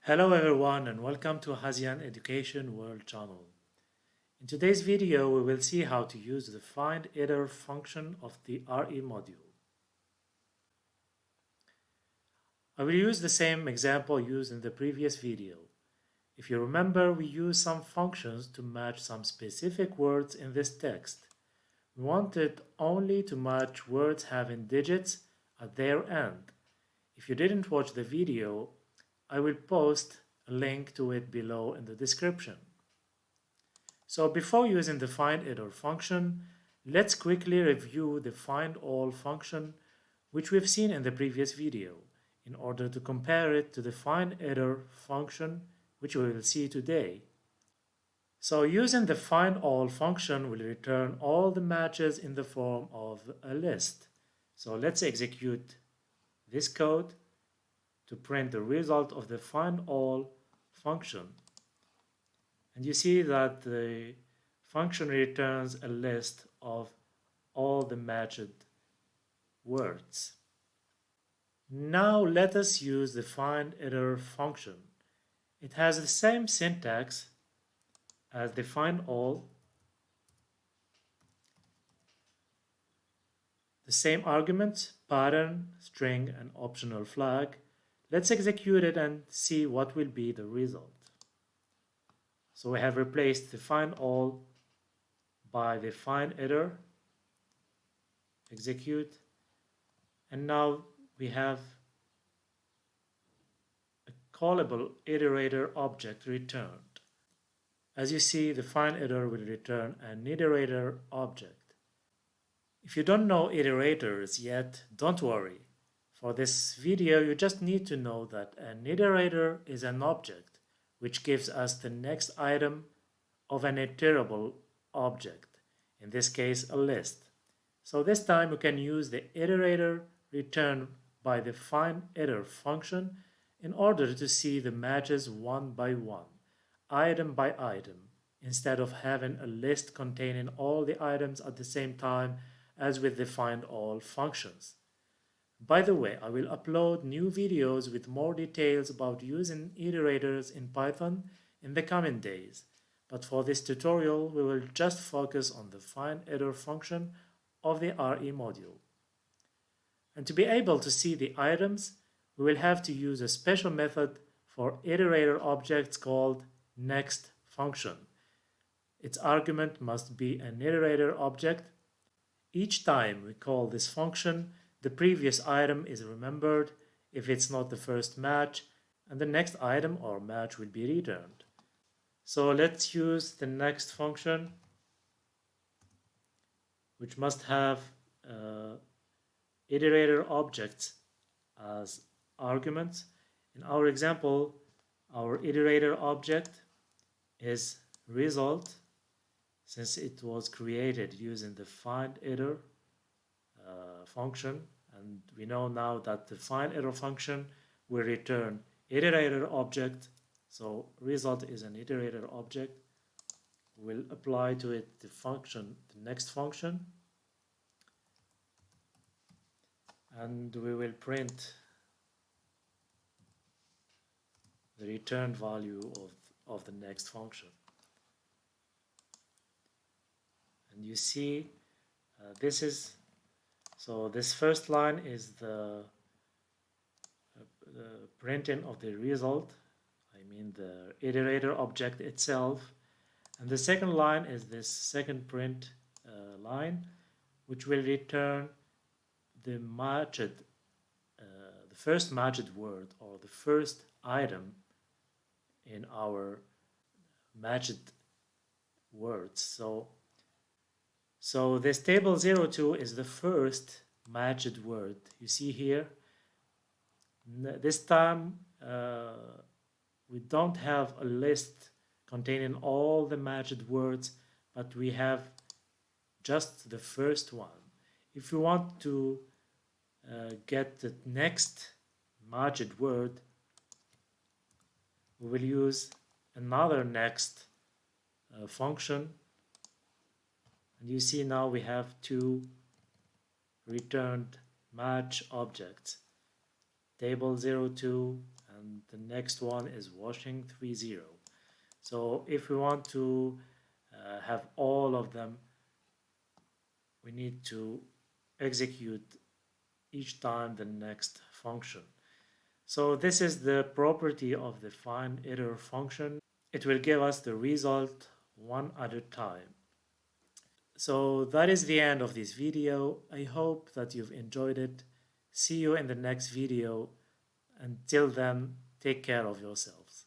Hello everyone and welcome to Hazian Education World channel. In today's video we will see how to use the finditer function of the RE module. I will use the same example used in the previous video. If you remember, we used some functions to match some specific words in this text. We wanted only to match words having digits at their end. If you didn't watch the video, I will post a link to it below in the description. So before using the finditer function, let's quickly review the findAll function which we've seen in the previous video in order to compare it to the finditer function which we will see today. So using the findAll function will return all the matches in the form of a list. So let's execute this code to print the result of the findAll function. And you see that the function returns a list of all the matched words. Now let us use the finditer function. It has the same syntax as the findAll, the same arguments, pattern, string, and optional flag. Let's execute it and see what will be the result. So we have replaced the findAll by the finditer, execute, and now we have a callable iterator object returned. As you see, the finditer will return an iterator object. If you don't know iterators yet, don't worry. For this video, you just need to know that an iterator is an object which gives us the next item of an iterable object, in this case a list. So this time we can use the iterator returned by the finditer function in order to see the matches one by one, item by item, instead of having a list containing all the items at the same time as with the findAll functions. By the way, I will upload new videos with more details about using iterators in Python in the coming days, but for this tutorial we will just focus on the finditer function of the RE module. And to be able to see the items, we will have to use a special method for iterator objects called next function. Its argument must be an iterator object. Each time we call this function, the previous item is remembered if it's not the first match, and the next item or match will be returned. So let's use the next function, which must have iterator objects as arguments. In our example, our iterator object is result, since it was created using the finditer function, and we know now that the finditer function will return iterator object. So result is an iterator object. We'll apply to it the function, the next function, and we will print the returned value of the next function. And you see this first line is the printing of the result, I mean the iterator object itself, and the second line is this second print line, which will return the first matched word or the first item in our matched words. So this table 02 is the first matched word. You see here, this time we don't have a list containing all the matched words, but we have just the first one. If you want to get the next matched word, we will use another next function. And you see now we have two returned match objects, table 02 and and the next one is washing 30. So if we want to have all of them, we need to execute each time the next function. So this is the property of the finditer function. It will give us the result one at a time. So that is the end of this video. I hope that you've enjoyed it. See you in the next video. Until then, take care of yourselves.